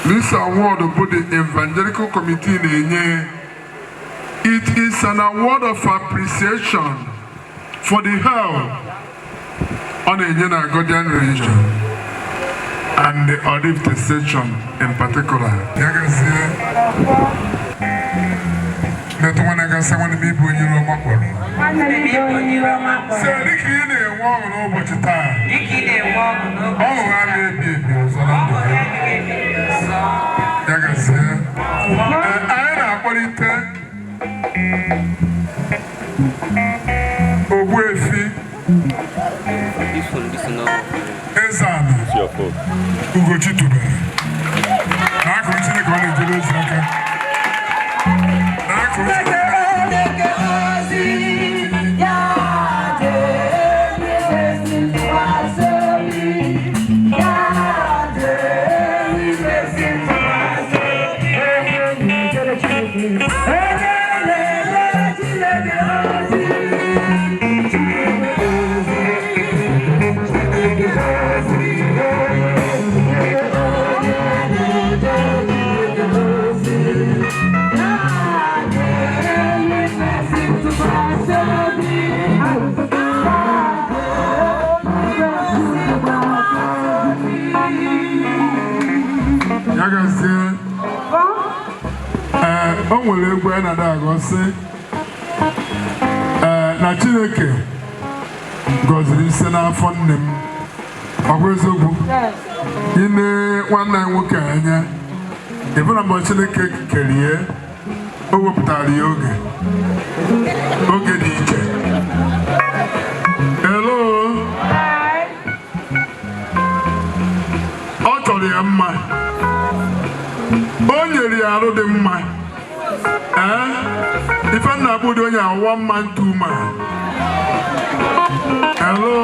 This award of the Evangelical Committee in Enye, it is an award of appreciation for the help on the Enye Guardian region and the Oraifite section in particular. That one I got someone to be put in your mouth. So, Ricky, you didn't walk on over to time. Oh, I made people. Ogbuefi Eze-Ana Ugochi tubelu. Na-akụrụchiri ka ọ na-ejere ozi aka. Na-akụrụchiri o nwere egwu a na-ada agọsị na Chineke gọziri ise n'afọ nne m ọgwụ eziokwu ime nwanne anyị nwoke anya ịbụna mgbe Chineke kerie o wepụtara ya oge dị iche. Hello, ọ chọrọ ya mma, o nyere ya arụ dị mma. Ife nna bụ dị onye one man two man. Hello,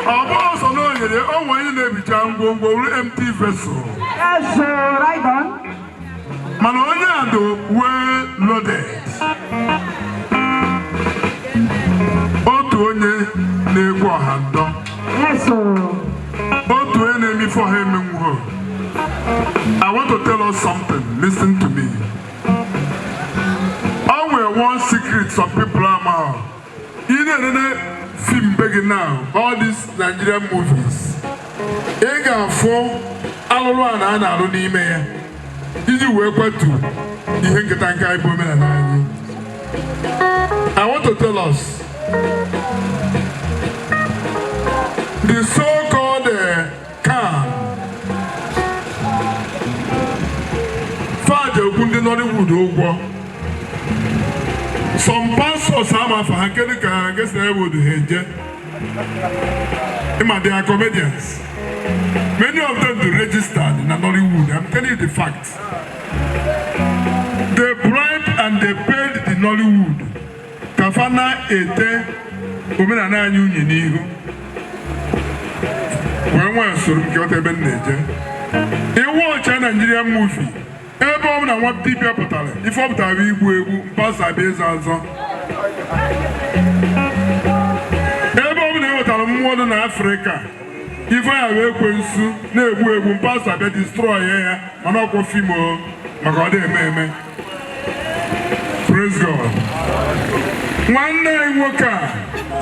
ọ bụ ọsọ na o nyere o nwere onye na-ebicha ngwongwo empty vessel. Yes, right on. Mana onye a dị well loaded. Otu onye na-egwu ọha ndọ. Yes, otu onye na-eme ife ọha emenwuo. I want to tell us something. Listen to me. One secret some people are now. You know, film begging now. All these Nigerian movies. Ega for Alwan and Aruni Mayor. Did you work to Ihengatankai women and I want to tell us the so-called calm. Father Gundi Nollywood over. Some pastors have a guess they would hate. They are comedians. Many of them do registered in Nollywood. I'm telling you the facts. They bribed and they paid the Nollywood. Kafana ete Odinana union. When one saw him get a benefit. They watch a Nigerian movie. Everyone na want people portal. If up ta we pass abezazo. Everyone na want more than Africa. If I we kwensu na egbu pass abe destroy ya. Mana ko fimo maka de eme. Praise God. One day worker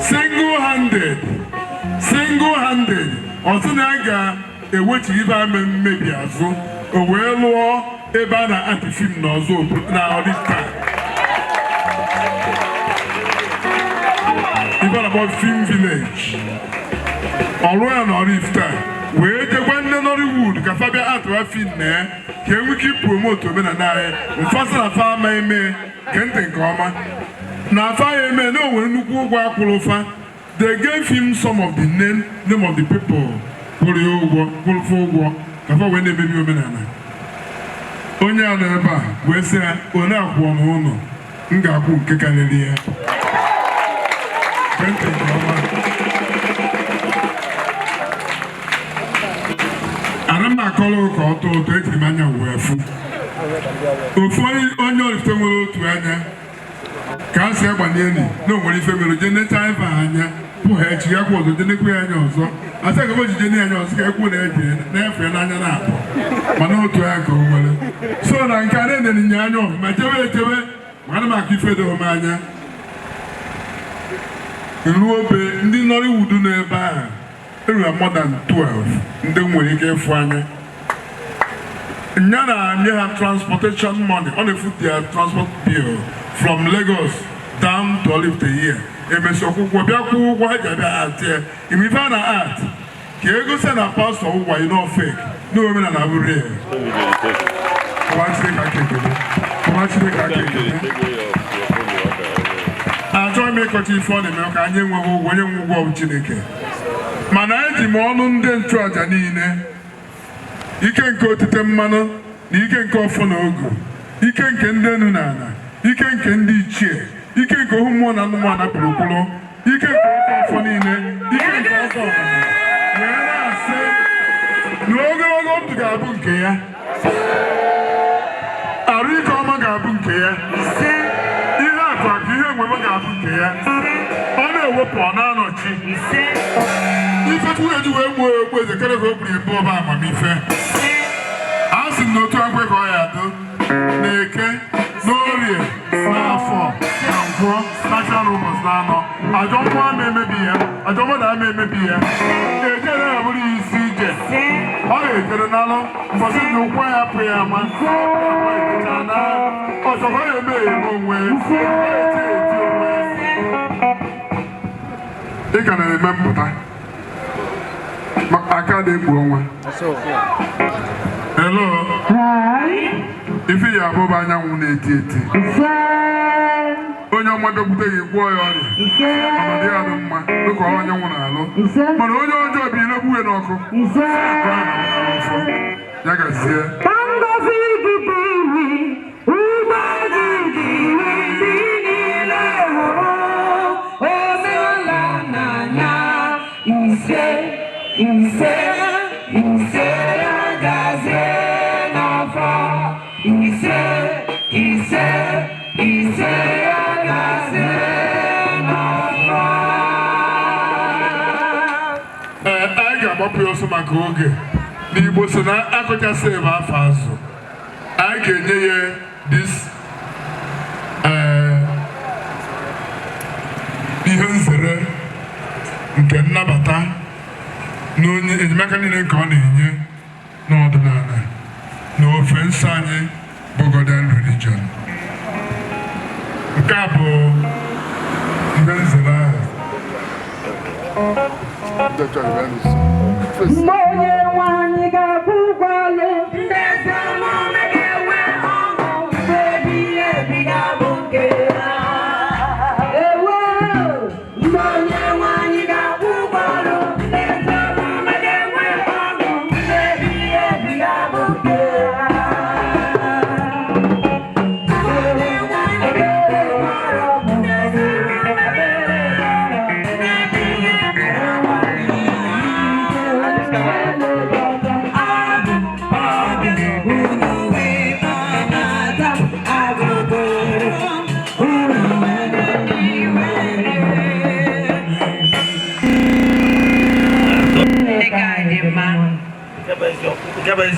single-handed. Otunaga e wechi iba maybe azo. Owelo eba na anti-film n'ọzọ na ọdịka. Even about film village. Ọrụ ya na Oraifite. Wee jekwa ndị Nollywood ka Fabia atụwa film na ka enweke promote omenala anyị. Mfasa na fa ama eme kente nke ọma. Na fa ya eme na o nwere nnukwu ụgwọ akwụrụ fa. They gave him some of the name of the people kwụrụ ya ụgwọ ụgwọ ka fa wee na-emebi omenala. Onye a na-ebe a wee sị ya onye akwụọ n'ụlọ m ga-akwụ nke karịrị ya. Ana m akọrọ ụka ọtọ ụtọ ejiri m anya wee fụ. Ofu onye Oraifite nwere otu anya ka a si agbanye elu na onwere ife mere je neta ife anya pụọ tupu ha echi ya kwa ọzọ jenekwu ya anya ọzọ asị ka o jije anya ọzọ ka ekwu na-efe n'anya na-abụ mana otu ya ka o nwere so na nke a na-enye anya ọfụma chebe echebe ma ana m aka ife dị ome anya ruo be ndị Nollywood nọ ebe ahụ eruru more than 12 ndị nwere ike ịfụ anya nya na-nye ha transportation money on a foot their transport bill from Lagos down to Ogbuefi here emesi ọkwụkwọ bịa kwụ ụgwọ ha ji abịa ATR ime ife a na art ka ego se na pastọ ụgwọ yi nọ fake n'ome na na bụrụ ya achọghị m ịkọcha ife ọ na-eme ka anyị enweghị ụgwọ onye nwe ụgwọ Chineke mana eji m ọnụ ndị nchụaja niile ike nke otite mmanụ na ike nke ọfọ na ogu ike nke ndị enu na ala ike nke ndị ichie ike nke ohu mmụọ na anụmanụ kpụrụkpụrụ ike nke ofe ọfọ niile ike nke ọfọ ọbara wee na-asị na ogologo ndụ ga-abụ nke ya arụ ike ọma ga-abụ nke ya ihe akụ akụ ihe enwebe ga-abụ nke ya ọ na-ewepụ ọ na-anọchi ifetu eji wee gbuo egbu eze kere ka o gburu ebe ọba amamife a sị m na otu akwe ka ọ ya do na-eke n'orie n'afọ na nkwọ natural rumors na-anọ ajọ mmụọ ama emebi ya ajọ mmadụ ama emebi ya ejere ya bụrụ ya isi ije ọ ga-ejere n'alụ mbọsị na ụkwụ ya pụ ya ama ọzọkọ ya eme eme onwe ị ka na-eme mpụta aka na-egbu ọnwa hello ife ya abụba anyanwụ na-eti eti onye ọma bịakwute gị gwọọ ya ọrịa ọnọdụ ya dị mma dịka anyanwụ na-alụ mana onye ọjọọ bụ ile gbuwe n'ọkụ ya gazie agbapụ ya ọsọ maka oge n'Igbo so na akụchasị ebe afọ azụ anyị ga-enye ya dis ihe nzere nke nnabata na onye enyemaka niile nke ọ na-enye n'ọdịnala na ofe nsọ anyị bụ Godin religion. Nke a bụ ihe nzere ahụ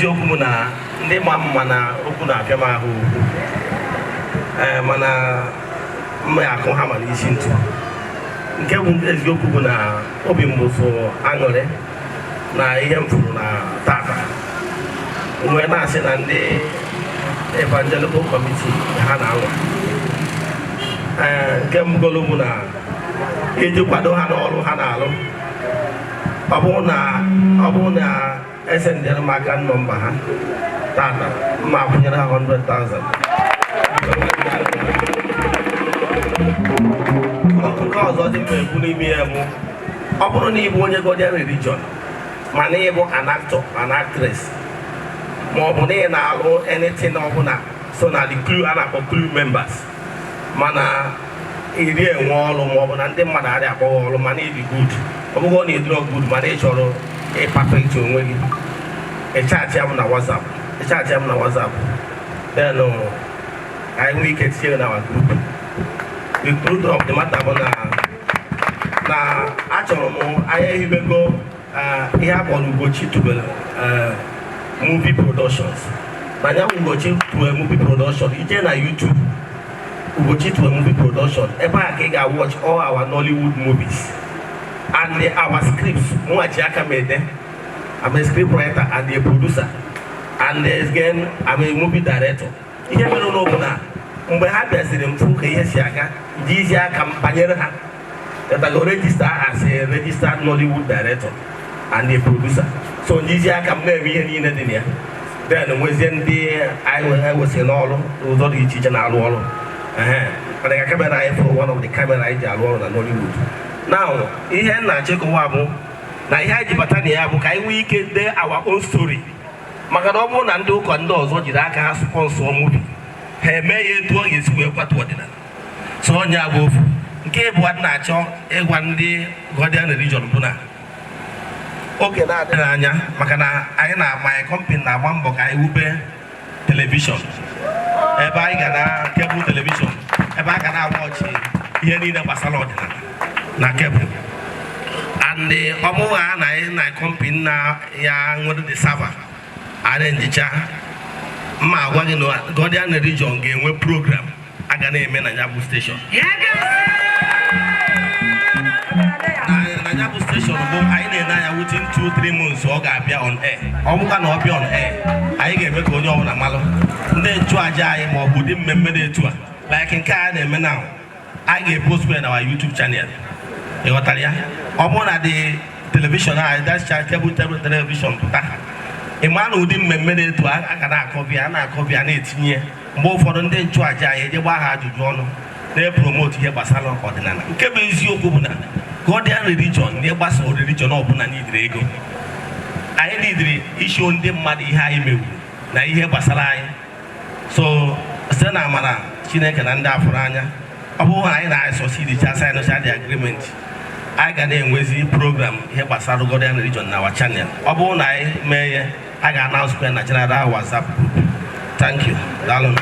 eziokwu na ndị ma mma na okwu na-apịa m ahụ mana mma akụ ha mara isi ntụ nke bụ eziokwu bụ na obi m bụ aṅụrị na ihe m fụrụ na tata wee na-asị na ndị evangelical committee ha na-anwa nke mbụgolo bụ na iji kwado ha n'ọrụ ha na-alụ ọ bụrụ na esendere m aka nọmba ha tata mma akwụnyere ha 100,000 nke ọzọ dị mma ekwu n'ime ya bụ ọ bụrụ na ịbụ onye Godin religion mana ịbụ an actor an actress ma ọ bụ na ị na-alụ anything ọbụla so na the crew a na-akpọ crew members mana iri enwe ọrụ ma ọ bụ na ndị mmadụ adịghị akpọghị ọrụ mana ịdị good ọ bụghị na ịdịrọ good mana ị chọrọ ịpafekti onwe gị ịchaatị ya m na WhatsApp then anyị nwee ike tinye na our group the truth of the matter bụ na na achọrọ m anyị ehibego ihe akpọrọ Ugochi tubelu movie productions. Na ya Ugochi tubelu movie production, ije na YouTube Ugochi tubelu movie production, ebe a ka ị ga-watch all our Nollywood movies and our scripts. Mwachi aka mede. I'm a script writer and a producer, and again I'm a movie director. Ihe mere n'obu na mgbe ha bịaziri mfu ka ihe si aga jizi aka m banyere ha that I go register as a registered Nollywood director and a producer. So jizi aka m na-eme ihe niile dị na ya. Then nwezie ndị anyị wesịrị n'ọrụ ụzọ dị iche iche na-alụ ọrụ. Mana ka kamera anyị for one of the camera anyị ji alụ ọrụ na Nollywood. Now ihe na-achịkọwa bụ na ihe anyị ji bata na ya bụ ka anyị nwee ike dee our own story. Maka na ọ bụrụ na ndị ụkọ ndị ọzọ jiri aka ha sponsor movie, ha eme ya etu ọ ga-esi wee kwatu ọdịnala. So onye bụ ofu nke bụ adị na-achọ ịgwa ndị Guardian Religion bụ na oge na-adịghị anya, maka na anyị na my company na-agba mbọ ka anyị wube telivishọn ebe anyị ga na kebụl telivishọn ebe a ga na-awọchi ihe niile gbasara ọdịnala na kebụl. And ọmụwa a na anyị na company na ya nwere the server arrangecha mma agwa gị na Guardian Religion ga-enwe program a ga na-eme na ya bụ station. Na ya bụ station bụ anyị na-ene anya within 2-3 months ọ ga-abịa on air. Ọ bụkwa na ọ bịa on air, anyị ga-eme ka onye ọbụla malụ ndị nchụaja anyị ma ọ bụ ụdị mmemme dị etu a like nke a na-eme na anyị ga-epost na our YouTube channel. Ịghọtara ya? Ọ bụrụ na dị telivishọn anyị that's cable television pụta ịma na ụdị mmemme dị etu a ga na-akọbịa na-etinye mgbe ụfọdụ ndị nchụaja anyị eje gbaa ha ajụjụ ọnụ na-epromote ihe gbasara ọdịnala. Nke bụ eziokwu bụ na Guardian Religion na-ịgbasa religion ọbụla n'idiri ego. Anyị n'idiri isho ndị mmadụ ihe anyị mewu na ihe gbasara anyị. So site na amara Chineke na ndị afọrọ anya, ọ bụrụ na anyị na-succeed sign the agreement, anyị ga na-enwezi program ihe gbasara Guardian Religion na our channel. Ọ bụrụ na anyị mee ihe, a ga-announce na general WhatsApp group. Thank you. Daalụ.